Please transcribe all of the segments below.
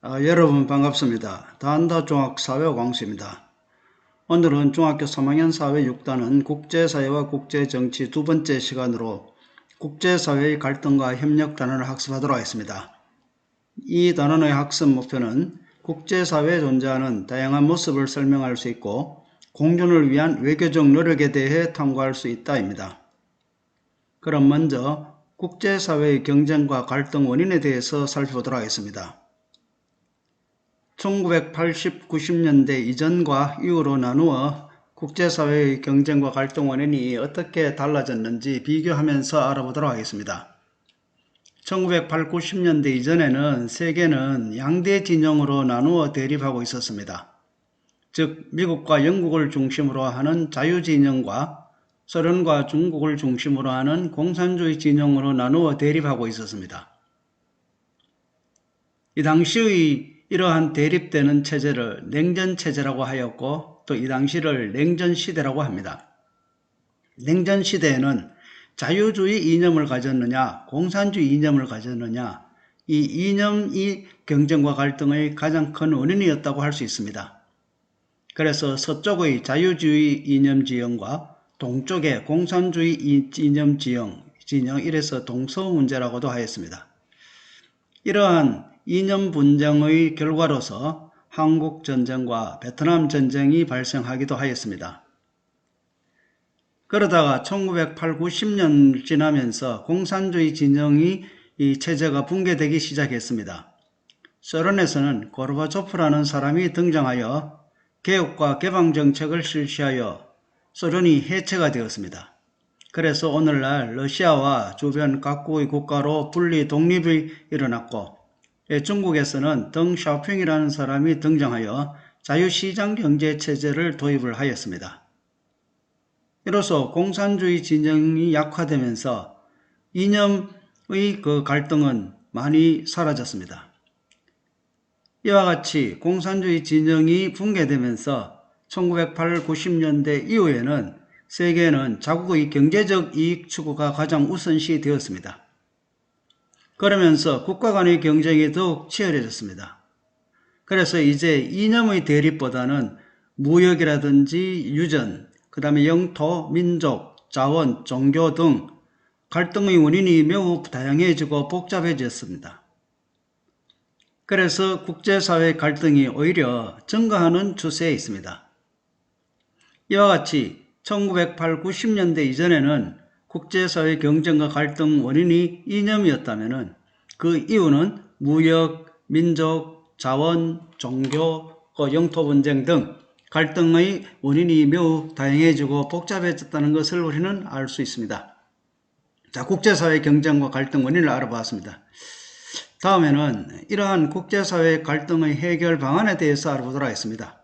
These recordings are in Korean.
여러분 반갑습니다. 다한다 종합사회 광수입니다. 오늘은 중학교 3학년 사회 6단은 국제사회와 국제정치 두 번째 시간으로 국제사회의 갈등과 협력 단원을 학습하도록 하겠습니다. 이 단원의 학습 목표는 국제사회에 존재하는 다양한 모습을 설명할 수 있고 공존을 위한 외교적 노력에 대해 탐구할 수 있다입니다. 그럼 먼저 국제사회의 경쟁과 갈등 원인에 대해서 살펴보도록 하겠습니다. 1980, 90년대 이전과 이후로 나누어 국제사회의 경쟁과 갈등 원인이 어떻게 달라졌는지 비교하면서 알아보도록 하겠습니다. 1980, 90년대 이전에는 세계는 양대 진영으로 나누어 대립하고 있었습니다. 즉 미국과 영국을 중심으로 하는 자유진영과 소련과 중국을 중심으로 하는 공산주의 진영으로 나누어 대립하고 있었습니다. 이 당시의 이러한 대립되는 체제를 냉전체제라고 하였고 또 이 당시를 냉전시대라고 합니다. 냉전시대에는 자유주의 이념을 가졌느냐 공산주의 이념을 가졌느냐 이 이념이 경쟁과 갈등의 가장 큰 원인이었다고 할 수 있습니다. 그래서 서쪽의 자유주의 이념 지형과 동쪽의 공산주의 이념 진영 이래서 동서 문제라고도 하였습니다. 이러한 이념 분쟁의 결과로서 한국전쟁과 베트남전쟁이 발생하기도 하였습니다. 그러다가 1980, 90년 지나면서 공산주의 진영이 이 체제가 붕괴되기 시작했습니다. 소련에서는 고르바초프라는 사람이 등장하여 개혁과 개방 정책을 실시하여 소련이 해체가 되었습니다. 그래서 오늘날 러시아와 주변 각국의 국가로 분리 독립이 일어났고 중국에서는 덩 샤오핑이라는 사람이 등장하여 자유시장 경제 체제를 도입을 하였습니다. 이로써 공산주의 진영이 약화되면서 이념의 갈등은 많이 사라졌습니다. 이와 같이 공산주의 진영이 붕괴되면서 1980, 90년대 이후에는 세계는 자국의 경제적 이익 추구가 가장 우선시 되었습니다. 그러면서 국가 간의 경쟁이 더욱 치열해졌습니다. 그래서 이제 이념의 대립보다는 무역이라든지 유전, 그 다음에 영토, 민족, 자원, 종교 등 갈등의 원인이 매우 다양해지고 복잡해졌습니다. 그래서 국제사회 갈등이 오히려 증가하는 추세에 있습니다. 이와 같이 1980, 90년대 이전에는 국제사회 경쟁과 갈등 원인이 이념이었다면 그 이유는 무역, 민족, 자원, 종교, 영토 분쟁 등 갈등의 원인이 매우 다양해지고 복잡해졌다는 것을 우리는 알 수 있습니다. 자, 국제사회 경쟁과 갈등 원인을 알아보았습니다. 다음에는 이러한 국제사회 갈등의 해결 방안에 대해서 알아보도록 하겠습니다.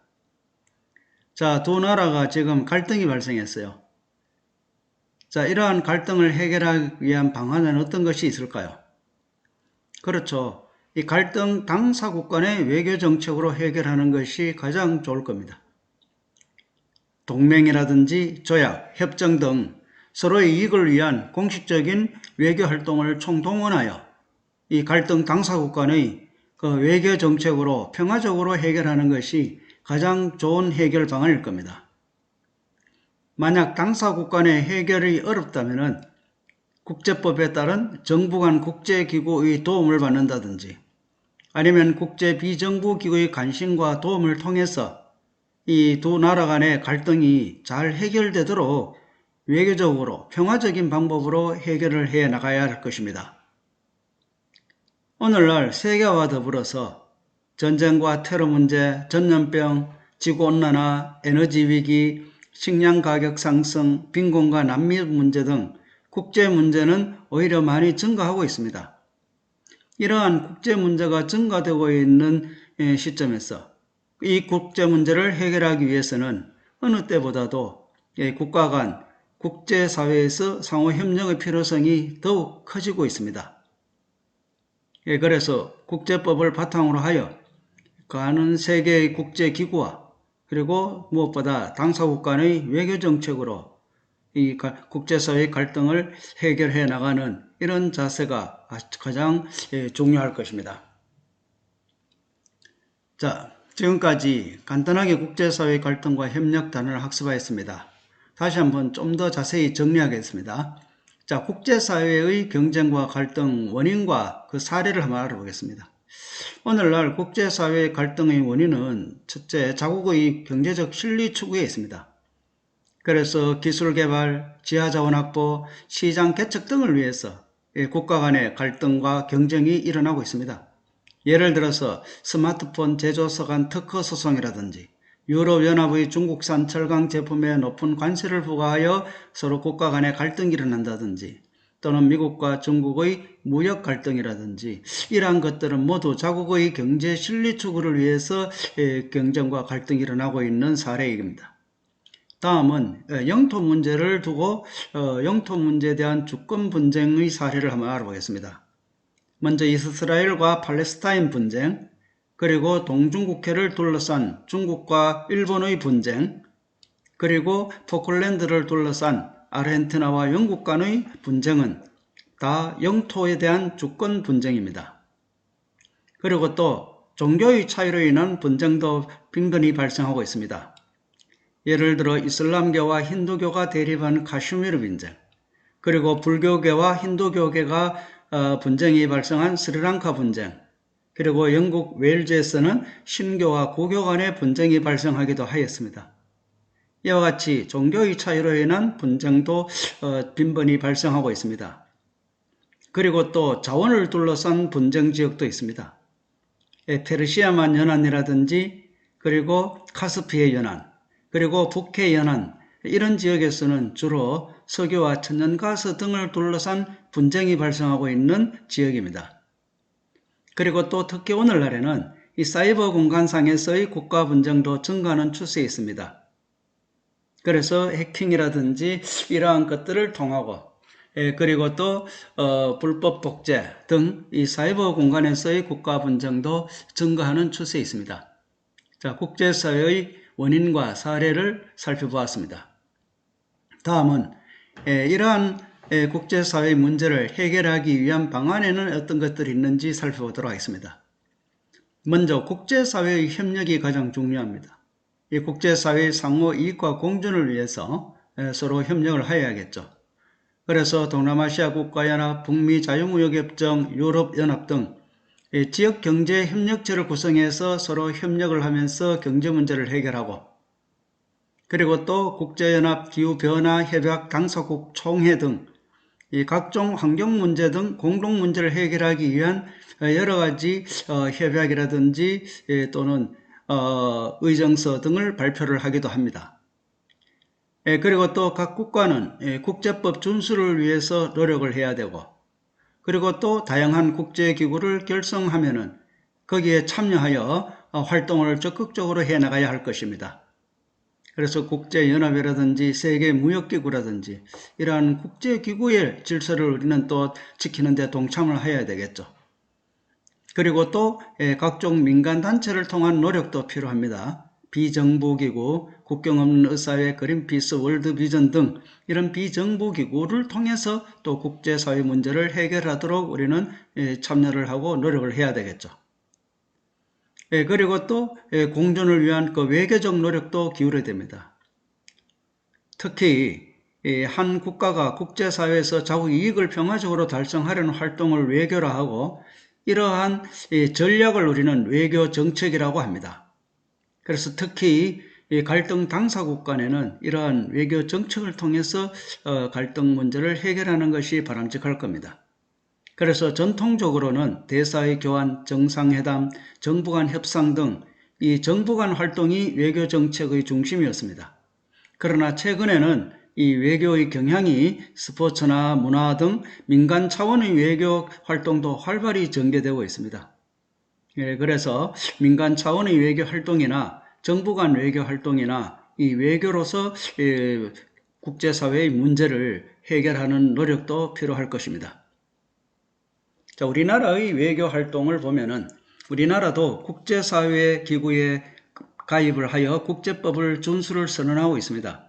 자, 두 나라가 지금 갈등이 발생했어요. 자, 이러한 갈등을 해결하기 위한 방안은 어떤 것이 있을까요? 그렇죠. 이 갈등 당사국 간의 외교 정책으로 해결하는 것이 가장 좋을 겁니다. 동맹이라든지 조약, 협정 등 서로의 이익을 위한 공식적인 외교 활동을 총동원하여 이 갈등 당사국 간의 외교 정책으로 평화적으로 해결하는 것이 가장 좋은 해결 방안일 겁니다. 만약 당사국 간의 해결이 어렵다면 국제법에 따른 정부 간 국제기구의 도움을 받는다든지 아니면 국제 비정부기구의 관심과 도움을 통해서 이 두 나라 간의 갈등이 잘 해결되도록 외교적으로 평화적인 방법으로 해결을 해 나가야 할 것입니다. 오늘날 세계와 더불어서 전쟁과 테러 문제, 전염병, 지구온난화, 에너지위기, 식량 가격 상승, 빈곤과 난민 문제 등 국제 문제는 오히려 많이 증가하고 있습니다. 이러한 국제 문제가 증가되고 있는 시점에서 이 국제 문제를 해결하기 위해서는 어느 때보다도 국가 간 국제사회에서 상호협력의 필요성이 더욱 커지고 있습니다. 그래서 국제법을 바탕으로 하여 많은 세계의 국제기구와 그리고 무엇보다 당사국 간의 외교정책으로 이 국제사회의 갈등을 해결해 나가는 이런 자세가 가장 중요할 것입니다. 자, 지금까지 간단하게 국제사회 갈등과 협력 단어를 학습하였습니다. 다시 한번 좀 더 자세히 정리하겠습니다. 자, 국제사회의 경쟁과 갈등 원인과 그 사례를 한번 알아보겠습니다. 오늘날 국제사회 갈등의 원인은 첫째, 자국의 경제적 실리 추구에 있습니다. 그래서 기술 개발, 지하자원 확보, 시장 개척 등을 위해서 국가 간의 갈등과 경쟁이 일어나고 있습니다. 예를 들어서 스마트폰 제조사 간 특허 소송이라든지 유럽연합의 중국산 철강 제품에 높은 관세를 부과하여 서로 국가 간의 갈등이 일어난다든지 또는 미국과 중국의 무역 갈등이라든지 이러한 것들은 모두 자국의 경제 실리 추구를 위해서 경쟁과 갈등이 일어나고 있는 사례입니다. 다음은 영토 문제를 두고 영토 문제에 대한 주권 분쟁의 사례를 한번 알아보겠습니다. 먼저 이스라엘과 팔레스타인 분쟁, 그리고 동중국해를 둘러싼 중국과 일본의 분쟁, 그리고 포클랜드를 둘러싼 아르헨티나와 영국 간의 분쟁은 다 영토에 대한 주권 분쟁입니다. 그리고 또 종교의 차이로 인한 분쟁도 빈번히 발생하고 있습니다. 예를 들어 이슬람교와 힌두교가 대립한 카슈미르 분쟁, 그리고 불교계와 힌두교계가 분쟁이 발생한 스리랑카 분쟁, 그리고 영국 웨일즈에서는 신교와 고교 간의 분쟁이 발생하기도 하였습니다. 이와 같이 종교의 차이로 인한 분쟁도 빈번히 발생하고 있습니다. 그리고 또 자원을 둘러싼 분쟁 지역도 있습니다. 페르시아만 연안이라든지 그리고 카스피해 연안, 그리고 북해 연안 이런 지역에서는 주로 석유와 천연가스 등을 둘러싼 분쟁이 발생하고 있는 지역입니다. 그리고 또 특히 오늘날에는 이 사이버 공간상에서의 국가 분쟁도 증가하는 추세에 있습니다. 그래서 해킹이라든지 이러한 것들을 통하고 그리고 또 불법 복제 등 이 사이버 공간에서의 국가 분쟁도 증가하는 추세에 있습니다. 자, 국제사회의 원인과 사례를 살펴보았습니다. 다음은 이러한 국제사회 문제를 해결하기 위한 방안에는 어떤 것들이 있는지 살펴보도록 하겠습니다. 먼저 국제사회의 협력이 가장 중요합니다. 이 국제사회의 상호 이익과 공존을 위해서 서로 협력을 해야겠죠. 그래서 동남아시아 국가연합, 북미 자유무역협정, 유럽연합 등 지역경제협력체를 구성해서 서로 협력을 하면서 경제 문제를 해결하고 그리고 또 국제연합 기후변화 협약 당사국 총회 등 이 각종 환경 문제 등 공동 문제를 해결하기 위한 여러 가지 협약이라든지 또는 의정서 등을 발표를 하기도 합니다. 그리고 또 각 국가는 국제법 준수를 위해서 노력을 해야 되고 그리고 또 다양한 국제기구를 결성하면은 거기에 참여하여 활동을 적극적으로 해나가야 할 것입니다. 그래서 국제연합이라든지 세계무역기구라든지 이러한 국제기구의 질서를 우리는 또 지키는 데 동참을 해야 되겠죠. 그리고 또 각종 민간단체를 통한 노력도 필요합니다. 비정부기구, 국경 없는 의사회, 그린피스, 월드비전 등 이런 비정부기구를 통해서 또 국제사회 문제를 해결하도록 우리는 참여를 하고 노력을 해야 되겠죠. 그리고 또 공존을 위한 그 외교적 노력도 기울여야 됩니다. 특히 한 국가가 국제사회에서 자국 이익을 평화적으로 달성하려는 활동을 외교라 하고 이러한 전략을 우리는 외교 정책이라고 합니다. 그래서 특히 갈등 당사국 간에는 이러한 외교 정책을 통해서 갈등 문제를 해결하는 것이 바람직할 겁니다. 그래서 전통적으로는 대사의 교환, 정상회담, 정부 간 협상 등 이 정부 간 활동이 외교 정책의 중심이었습니다. 그러나 최근에는 이 외교의 경향이 스포츠나 문화 등 민간 차원의 외교 활동도 활발히 전개되고 있습니다. 그래서 민간 차원의 외교 활동이나 정부 간 외교 활동이나 이 외교로서 국제사회의 문제를 해결하는 노력도 필요할 것입니다. 자, 우리나라의 외교 활동을 보면은 우리나라도 국제사회 기구에 가입을 하여 국제법을 준수를 선언하고 있습니다.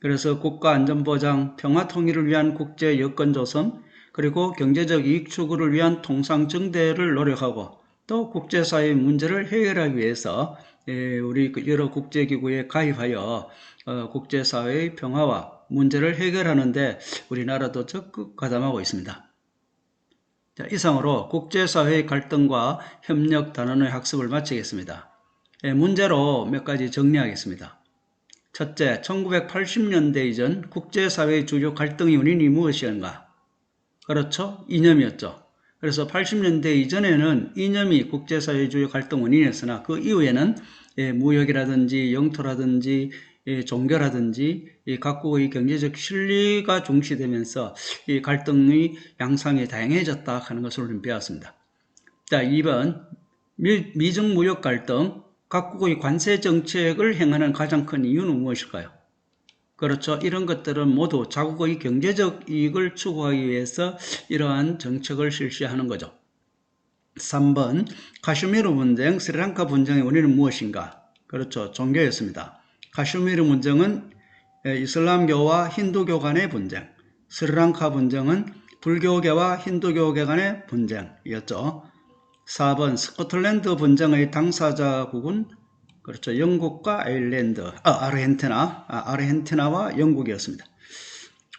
그래서 국가안전보장, 평화통일을 위한 국제 여건 조성, 그리고 경제적 이익 추구를 위한 통상정대를 노력하고 또 국제사회의 문제를 해결하기 위해서 우리 여러 국제기구에 가입하여 국제사회의 평화와 문제를 해결하는데 우리나라도 적극 가담하고 있습니다. 자, 이상으로 국제사회의 갈등과 협력 단원의 학습을 마치겠습니다. 문제로 몇 가지 정리하겠습니다. 첫째, 1980년대 이전 국제사회의 주요 갈등의 원인이 무엇이었는가? 그렇죠? 이념이었죠. 그래서 80년대 이전에는 이념이 국제사회의 주요 갈등 원인이었으나 그 이후에는 무역이라든지 영토라든지 종교라든지 각국의 경제적 실리가 중시되면서 이 갈등의 양상이 다양해졌다 하는 것을 우리는 배웠습니다. 자, 2번 미중 무역 갈등, 각국의 관세 정책을 행하는 가장 큰 이유는 무엇일까요? 그렇죠. 이런 것들은 모두 자국의 경제적 이익을 추구하기 위해서 이러한 정책을 실시하는 거죠. 3번 카슈미르 분쟁, 스리랑카 분쟁의 원인은 무엇인가? 그렇죠. 종교였습니다. 카슈미르 분쟁은 이슬람교와 힌두교 간의 분쟁, 스리랑카 분쟁은 불교계와 힌두교계 간의 분쟁이었죠. 4번 스코틀랜드 분쟁의 당사자국은 그렇죠. 영국과 아르헨티나와 영국이었습니다.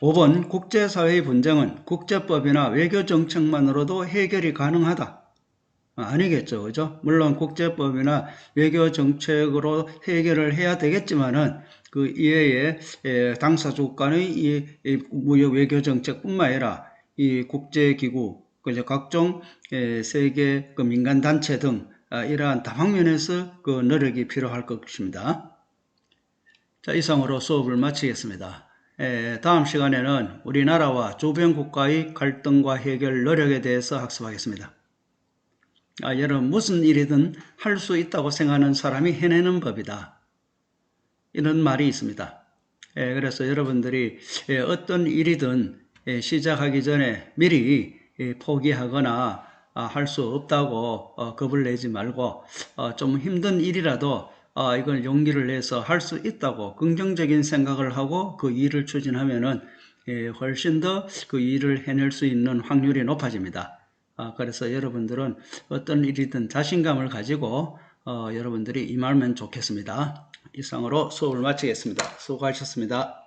5번 국제사회의 분쟁은 국제법이나 외교정책만으로도 해결이 가능하다. 아니겠죠. 그죠? 물론 국제법이나 외교정책으로 해결을 해야 되겠지만은 그 이외에 당사국 간의 이 무역 외교정책뿐만 아니라 이 국제기구, 각종 세계 민간단체 등 이러한 다방면에서 그 노력이 필요할 것입니다. 자, 이상으로 수업을 마치겠습니다. 다음 시간에는 우리나라와 주변 국가의 갈등과 해결 노력에 대해서 학습하겠습니다. 여러분, 무슨 일이든 할 수 있다고 생각하는 사람이 해내는 법이다. 이런 말이 있습니다. 그래서 여러분들이 어떤 일이든 시작하기 전에 미리 포기하거나 할 수 없다고 겁을 내지 말고 좀 힘든 일이라도 이걸 용기를 내서 할 수 있다고 긍정적인 생각을 하고 그 일을 추진하면은 훨씬 더 그 일을 해낼 수 있는 확률이 높아집니다. 그래서 여러분들은 어떤 일이든 자신감을 가지고 여러분들이 임하면 좋겠습니다. 이상으로 수업을 마치겠습니다. 수고하셨습니다.